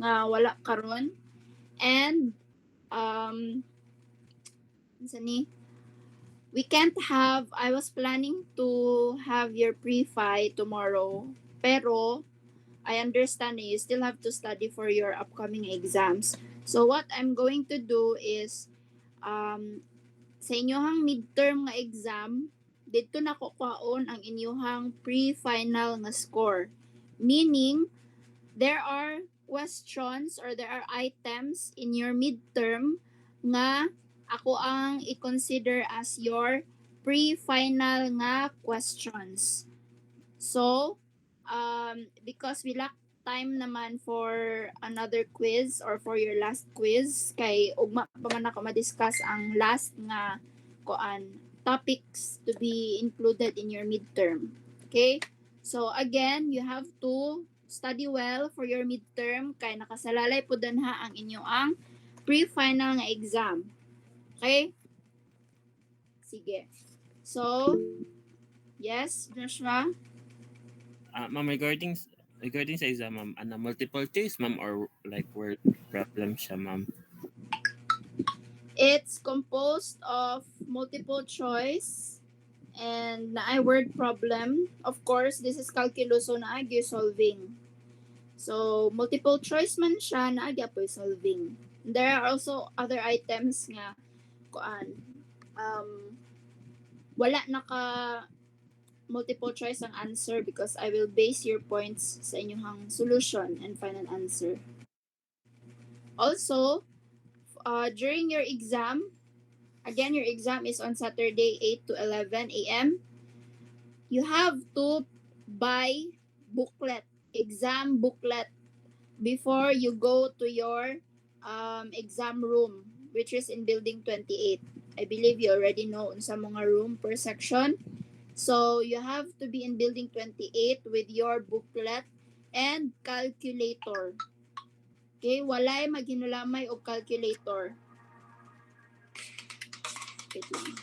nga wala karon. And we can't have, I was planning to have your pre-fi tomorrow, pero I understand you still have to study for your upcoming exams. So what I'm going to do is, sa inyohang midterm nga exam, dito na kukuhaon ang inyohang pre-final nga score. Meaning, there are questions or there are items in your midterm nga ako ang i-consider as your pre-final nga questions. So, because we lack time naman for another quiz or for your last quiz, kay ugma pa man ako ma-discuss ang last nga topics to be included in your midterm. Okay? So, again, you have to study well for your midterm kay nakasalalay po danha ang inyong pre-final nga exam. Okay? Sige. So, yes, Joshua? Ma'am, regarding sa exam, ma'am, multiple choice, ma'am, or like word problem siya, ma'am? It's composed of multiple choice and naay word problem. Of course, this is calculus, so naay solving. So, multiple choice man siya, naay po solving. There are also other items nga wala naka multiple choice ang answer because I will base your points sa inyong solution and final answer. Also, during your exam, again, your exam is on Saturday, 8 to 11 a.m. You have to buy booklet, exam booklet, before you go to your exam room, which is in building 28. I believe you already know unsa mga room per section. So, you have to be in building 28 with your booklet and calculator. Okay, walay maghinulamay og calculator. Wait lang.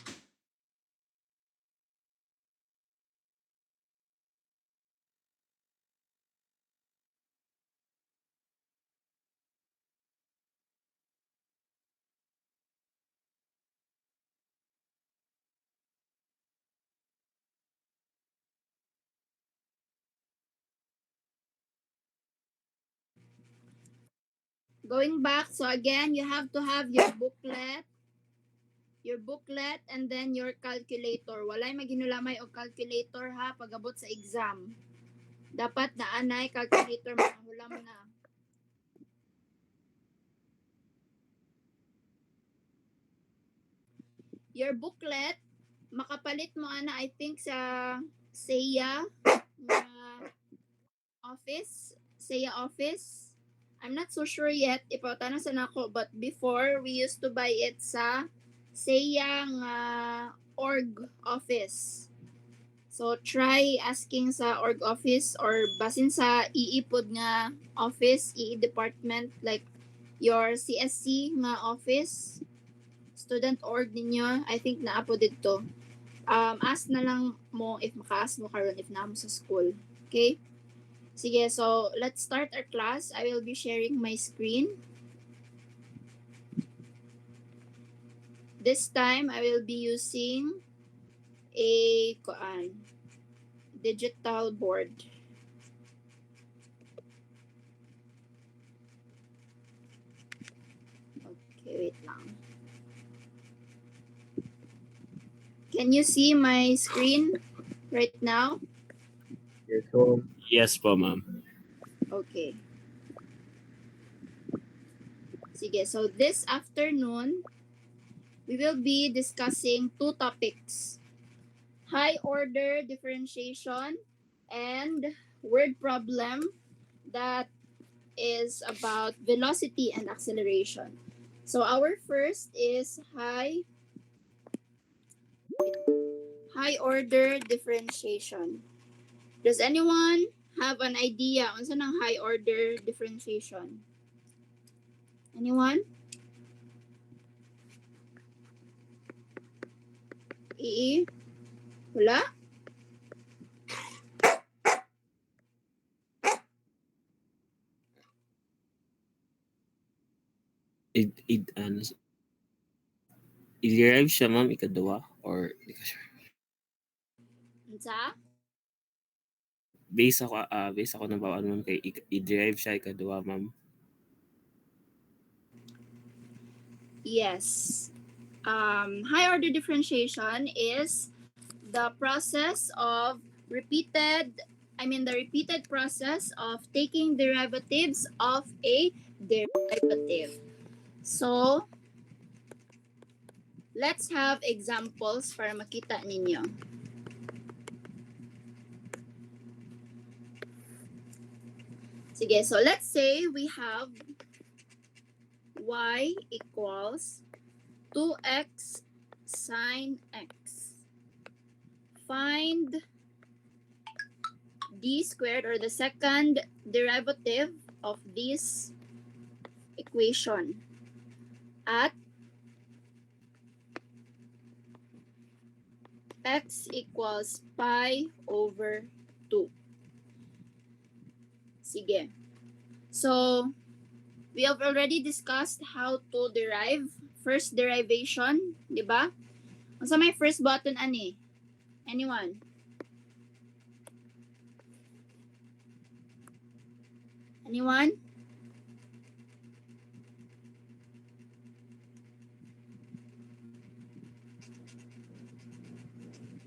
Going back, so again, you have to have your booklet, and then your calculator. Walay maghinulamay og calculator ha pagabot sa exam. Dapat naanay calculator makahulam na. Your booklet, makapalit mo ana I think sa SEIA office. I'm not so sure yet ipawtana sa nako, but before we used to buy it sa SEIA nga org office. So try asking sa org office or basin sa iipod nga office, department like your CSC nga office, student org ninyo, I think naa po dito. Ask na lang mo if maka-ask mo karon if naa mo sa school. Okay? Sige, so let's start our class. I will be sharing my screen. This time, I will be using a digital board. Okay, wait lang. Can you see my screen right now? Yes, so Yes po, ma'am. Okay. Sige, so this afternoon, we will be discussing two topics. High order differentiation and word problem that is about velocity and acceleration. So our first is high order differentiation. Does anyone have an idea on saan ang high order differentiation? Anyone? Wala? ano, i-derive siya ma'am ikaduha or di ka sure? Unsa? Base ako nabawaan ma'am kay i-derive siya ikaduha ma'am. Yes. High order differentiation is the process of the repeated process of taking derivatives of a derivative. So, let's have examples para makita ninyo. Sige, so let's say we have y equals 2x sine x. Find d squared, or the second derivative of this equation at x equals pi over 2. Sige. So, we have already discussed how to derive first derivation, di ba? Unsa may first button ani? Anyone? Anyone?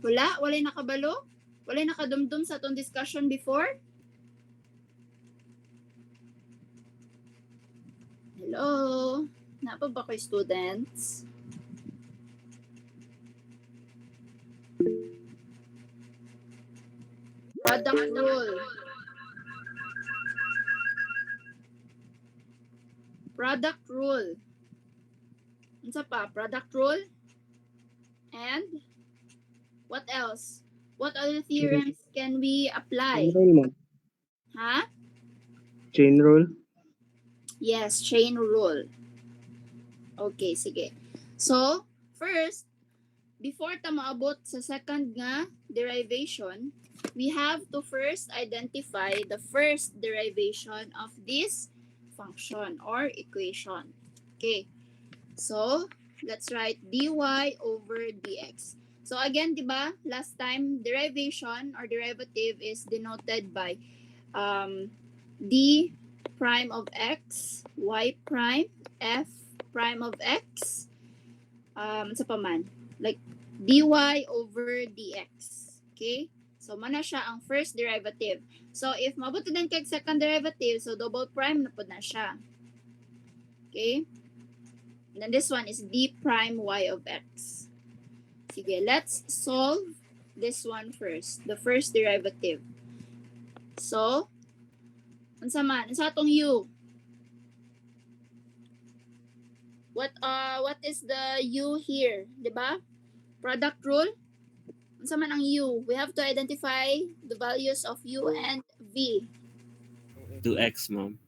Wala? Walay nakabalo? Walay nakadumdum sa atong discussion before? Hello? Napa ba kayo students? Product rule. Product rule. Unsa pa? Product rule? And what else? What other theorems can we Chain apply? rule, ma'am. Ha? Chain rule. Yes, chain rule. Okay, sige. So, first, before ta maabot sa second nga derivation, we have to first identify the first derivation of this function or equation. Okay. So, let's write dy over dx. So again, di ba, last time derivation or derivative is denoted by d prime of x, y prime, f prime of x, sa paman, like dy over dx. Okay? So, mana siya ang first derivative. So, if mabuti din kay second derivative, so double prime na po na siya. Okay? And then this one is d prime y of x. Sige, let's solve this one first. The first derivative. So, unsa man? Unsa atong u? What is the u here? Diba? Product rule. Unsa man ang u? We have to identify the values of u and v. 2x ma'am.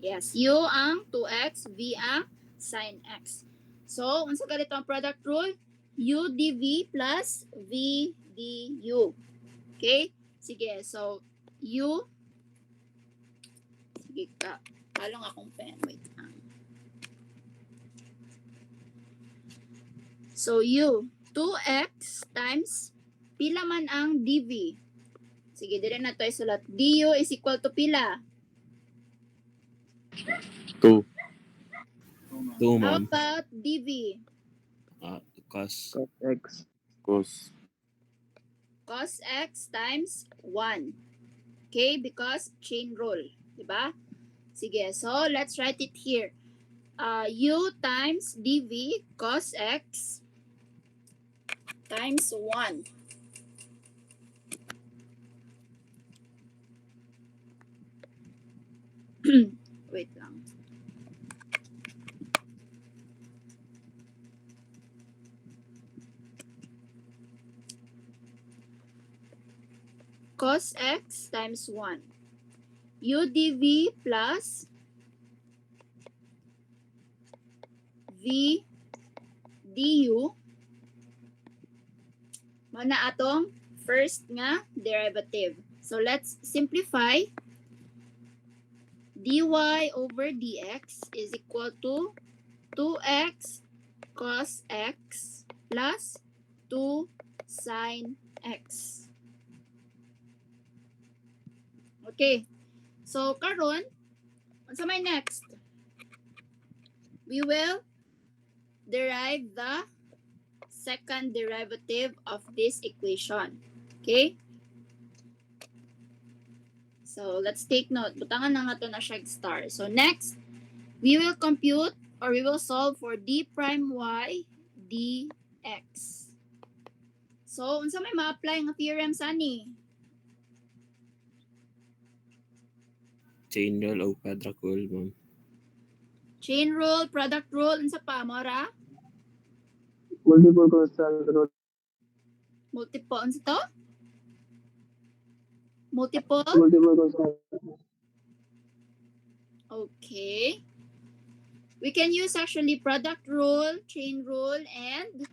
Yes, u ang 2x, v ang sin x. So, unsa ganito ang product rule? U dv plus v du. Okay? Sige, so u, sige ka, palong akong pen, wait lang. So u, 2x times, pila man ang dv. Sige, dire na to isulat. Du is equal to pila? 2. 2 How ma'am. about dv? Cos Cos x. Cos. Cos x times 1. Okay, because chain rule. Diba? Sige, so let's write it here. U times dv cos x times 1. Wait lang. Cos x times 1. U dv plus v du mana atong first nga derivative. So let's simplify dy over dx is equal to 2x cos x plus 2 sin x. Okay. So, karon, unsa may next? We will derive the second derivative of this equation. Okay? So, let's take note. Butangan na nga to na siya star. So, next, we will compute or we will solve for d prime y dx. So, unsa may ma-apply nga theorem sani? Chain rule o quadrant rule, ma'am. Chain rule, product rule, unsa pa, Mora? Multiple constant rule. Multiple, unsa to? Multiple? Multiple constant. Okay. We can use actually product rule, chain rule, and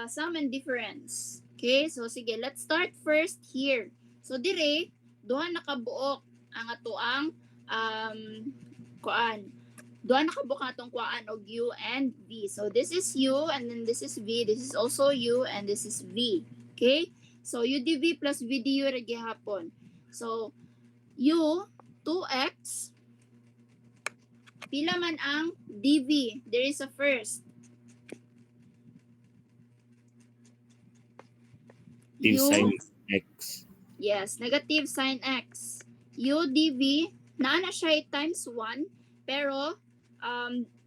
sum and difference. Okay, so sige, let's start first here. So dire, duha nakabuok ang atoang um, kuan. Duha nakabuok ang atong kuan og U and V. So this is U and then this is V. This is also U and this is V. Okay? So U dV plus V du ra gihapon. So U 2x pila man ang dV. There is a first. Negative U, sin x. yes, negative sine x. U dV, naa na siya times 1, pero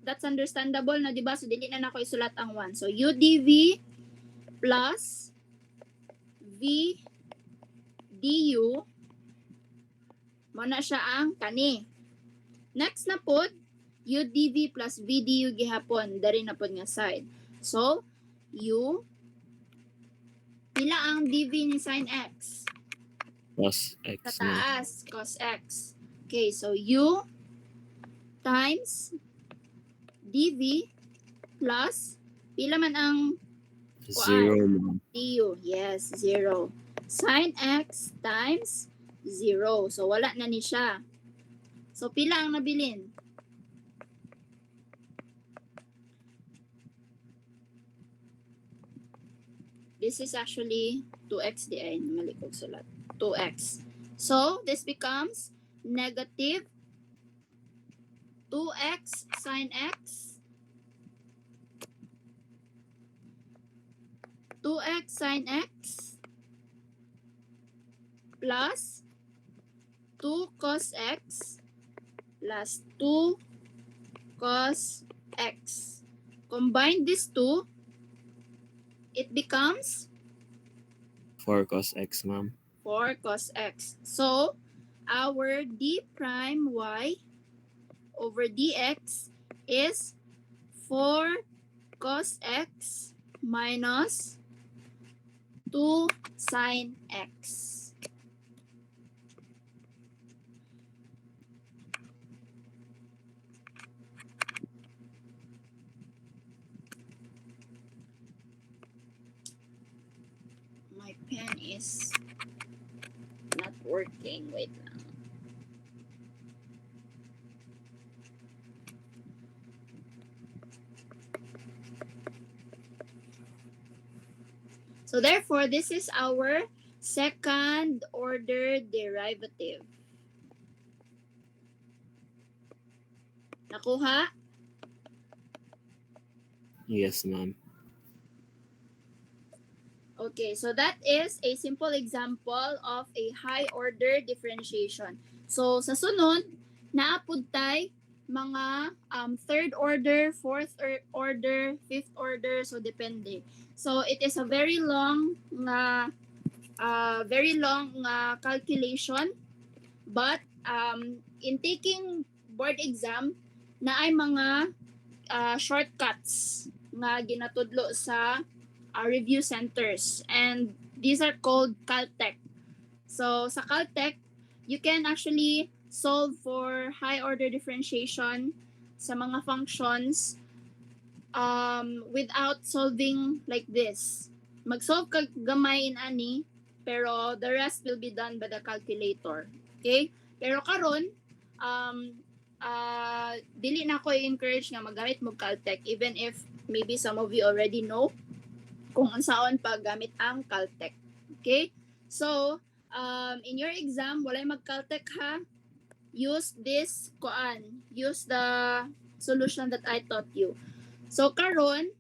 that's understandable na, di ba? So, dili na nako isulat ang 1. So, U dV plus V du, mo na siya ang kani. Next na pod, U dV plus V du gihapon, dari na pod nga side. So, U, pila ang dV ni sin x? Cos Sa x, ma'am. taas, cos x. Okay, so U times dV plus, pila man ang Zero, ma'am. du? Yes, 0. Sin x times 0. So, wala na ni siya. So, pila ang nabilin? This is actually 2x di ay, mali kong sulat. 2x. So, this becomes negative 2x sin x 2x sin x plus 2 cos x plus 2 cos x. Combine these two, it becomes 4 cos x, ma'am. 4 cos x. So, our d prime y over dx is 4 cos x minus 2 sin x. My pen is not working. Wait lang. So therefore, this is our second order derivative. Nakuha? Yes, ma'am. Okay, so that is a simple example of a high order differentiation. So sa sunod, naapod tay mga third order, fourth order, fifth order, so depende. So it is a very long calculation, but in taking board exam na ay mga shortcuts nga ginatudlo sa review centers, and these are called Caltech. So sa Caltech, you can actually solve for high order differentiation sa mga functions without solving like this. Mag-solve ka gamay in ani, pero the rest will be done by the calculator. Okay? Pero karon, dili na ko i-encourage nga magamit mo Caltech even if maybe some of you already know kung unsaon paggamit ang Caltech. Okay? So, in your exam, walay mag-Caltech ha. Use this koan. Use the solution that I taught you. So, karon,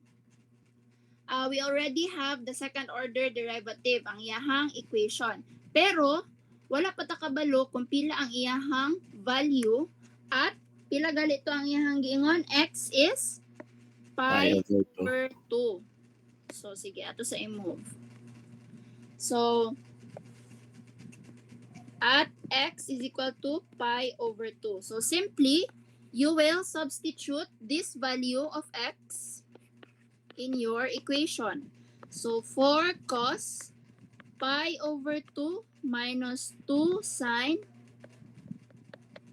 we already have the second order derivative, ang iyahang equation. Pero, wala pa ta kabalo kung pila ang iyahang value at pila gali to ang iyahang giingon. X is Pi pi over 2. over 2. So, sige, ato sa i-move. So, at x is equal to pi over 2. So, simply, you will substitute this value of x in your equation. So, 4 cos pi over 2 minus 2 sine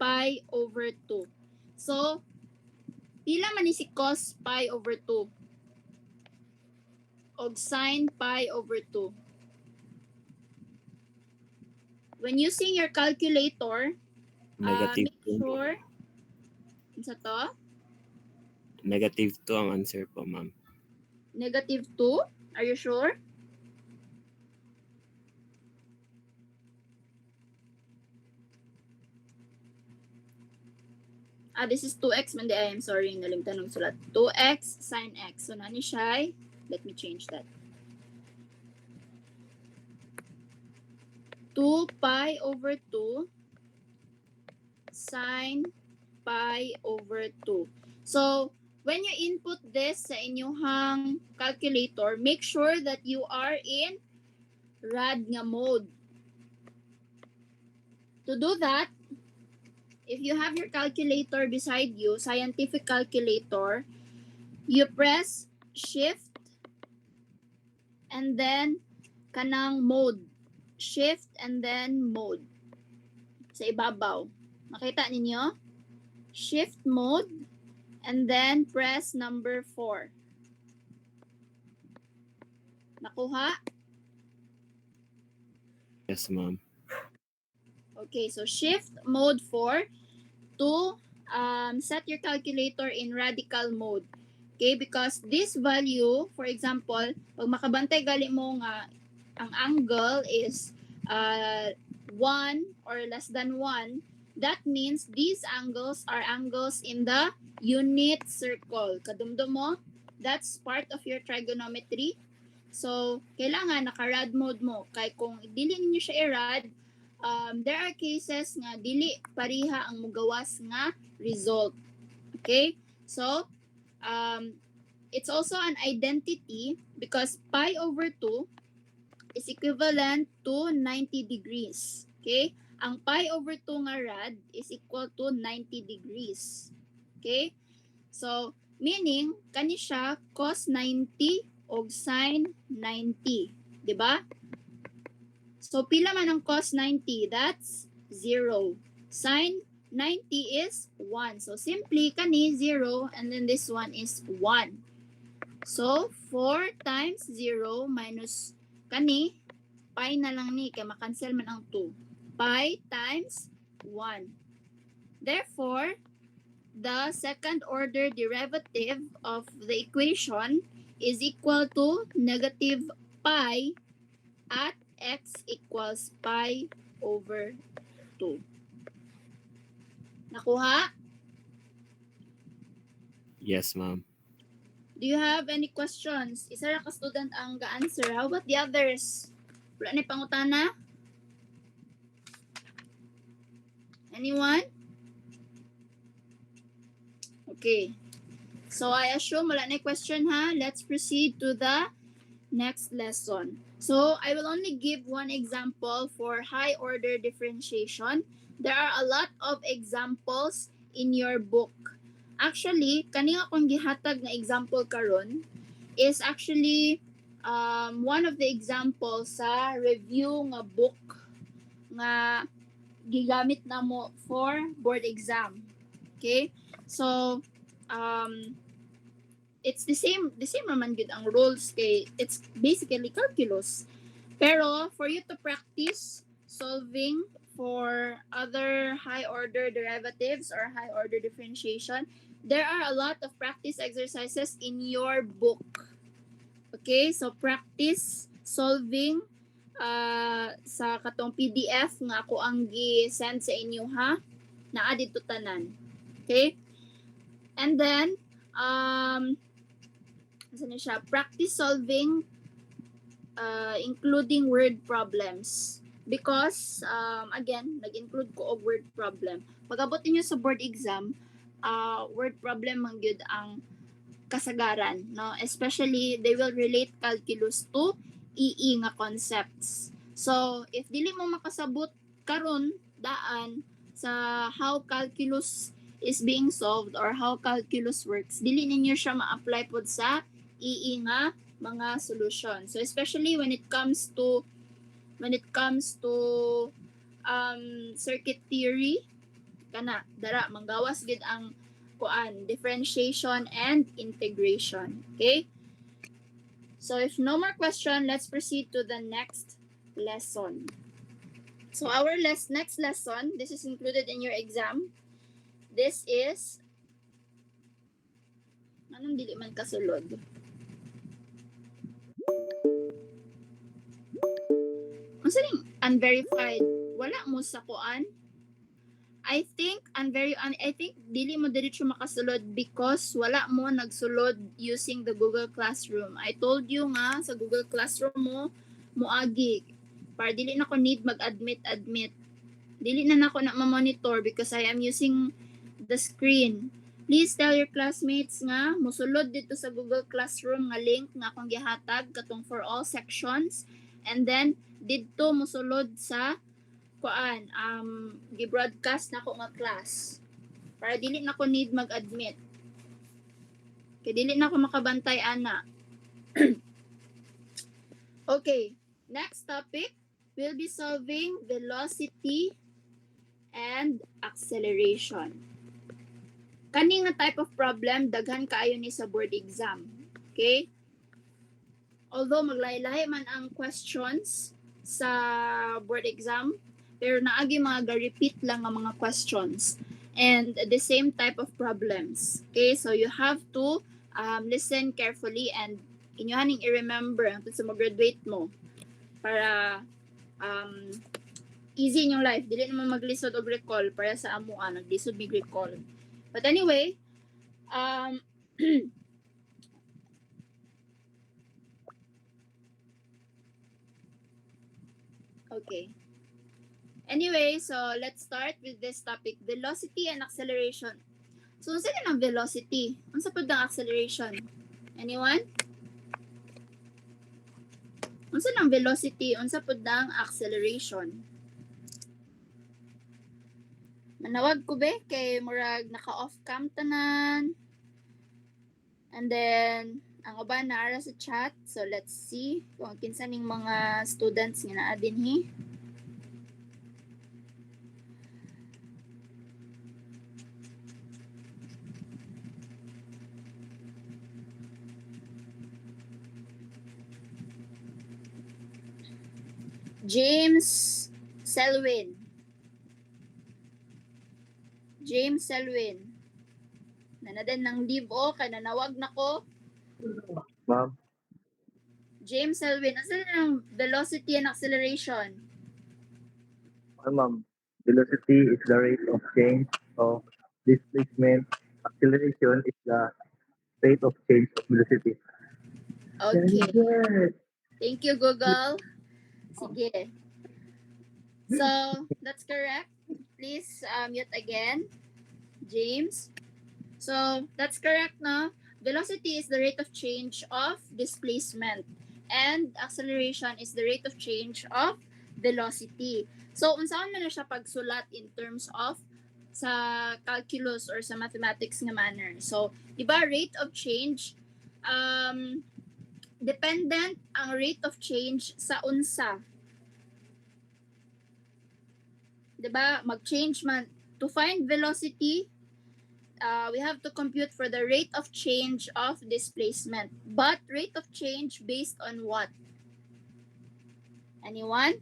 pi over 2. So, pila man ni si cos pi over 2 og sine pi over 2. When using your calculator, Negative make 2. sure sa to, Negative 2 ang answer po, ma'am. negative 2. Are you sure? This is 2x man di ay. I'm sorry, nalimtan ng sulat. 2x sine x. So, nani siya? Let me change that. 2 pi over 2 sine pi over 2. So, when you input this sa inyong calculator, make sure that you are in rad nga mode. To do that, if you have your calculator beside you, scientific calculator, you press shift and then kanang mode. Shift and then mode. Sa ibabaw. Makita ninyo? Shift mode and then press number 4. Nakuha? Yes, ma'am. Okay, so shift mode 4 to set your calculator in radical mode. Okay, because this value, for example, pag makabantay gali mo nga ang angle is 1 or less than 1, that means these angles are angles in the unit circle. Kadumdum mo? That's part of your trigonometry. So, kailangan naka-rad mode mo. Kay kung dili ninyo siya i-rad, there are cases nga dili pariha ang mugawas nga result. Okay? So, it's also an identity because pi over 2 is equivalent to 90 degrees. Okay? Ang pi over 2 nga rad is equal to 90 degrees. Okay? So, meaning, kani siya cos 90 o sine 90. Diba? So, pila man ang cos 90? That's 0. Sine 90 is 1. So, simply, kani 0 and then this one is 1. So, 4 times 0 minus kani, pi na lang ni, kaya makancel man ang 2. Pi times 1. Therefore, the second order derivative of the equation is equal to negative pi at x equals pi over 2. Nakuha? Yes, ma'am. Do you have any questions? Isa ra ka student ang ga-answer. How about the others? Wala ni pangutana? Anyone? Okay. So I assume wala na question ha. Let's proceed to the next lesson. So I will only give one example for high order differentiation. There are a lot of examples in your book. Actually, kani akong gihatag na example karon is actually one of the examples sa review nga book nga gigamit na mo for board exam. Okay? So, it's the same naman gud ang rules kay it's basically calculus. Pero for you to practice solving for other high order derivatives or high order differentiation, there are a lot of practice exercises in your book. Okay, so practice solving sa katong PDF nga ako ang gi-send sa inyo ha. Naa dito tanan. Okay? And then ano na siya? Practice solving including word problems. Because, again, nag-include ko og word problem. Pag-abot niyo sa board exam, word problem man gyud ang kasagaran, no? Especially, they will relate calculus to EE nga concepts. So, if dili mo makasabot karon daan sa how calculus is being solved or how calculus works, dili ninyo siya ma-apply pod sa EE nga mga solution. So, especially when it comes to circuit theory, kana dara manggawas gid ang kuan differentiation and integration. Okay, so if no more question, let's proceed to the next lesson. So our next lesson, this is included in your exam. This is anong dili man kasulod, unsa ning unverified, wala mo sa kuan. I think dili mo diretso makasulod because wala mo nagsulod using the Google Classroom. I told you nga sa Google Classroom mo moagi para dili na ko need mag-admit. Dili na nako na ma-monitor because I am using the screen. Please tell your classmates nga mosulod dito sa Google Classroom nga link nga akong gihatag katong for all sections, and then didto mosulod sa kuan gi-broadcast na ko nga class para dili na ko need mag-admit kay dili na ko makabantay ana. Okay, next topic will be solving velocity and acceleration. Kani nga type of problem daghan kaayo ni sa board exam. Okay, although maglahi-lahi man ang questions sa board exam, pero naagi mga ga-repeat lang ang mga questions and the same type of problems. Okay, so you have to listen carefully and inyohaning i-remember hangtod sa mag-graduate mo para easy in your life. Dili naman maglisod og recall para sa amuan naglisod mig recall. But anyway, okay. Anyway, so let's start with this topic, velocity and acceleration. So, unsa din ang velocity? Unsa pud ang acceleration? Anyone? Unsa ang velocity? Unsa pud ang acceleration? Manawag ko be kay murag naka-off cam tanan. And then ang uban naara sa chat. So let's see kung kinsa ning mga students nga naa dinhi. James Selwyn. Nanadan ng leave o kay nanawag nako. Ma'am, James Selwyn, asa ang velocity and acceleration? ma'am, velocity is the rate of change of displacement. Acceleration is the rate of change of velocity. Okay. Yes. Thank you, Google. Sige. So, that's correct. Please mute again, James. So, that's correct, no? Velocity is the rate of change of displacement. And acceleration is the rate of change of velocity. So, unsaon man na siya pagsulat in terms of sa calculus or sa mathematics nga manner. So, iba rate of change, dependent ang rate of change sa unsa. Diba? Mag-change man. To find velocity, we have to compute for the rate of change of displacement. But rate of change based on what? Anyone?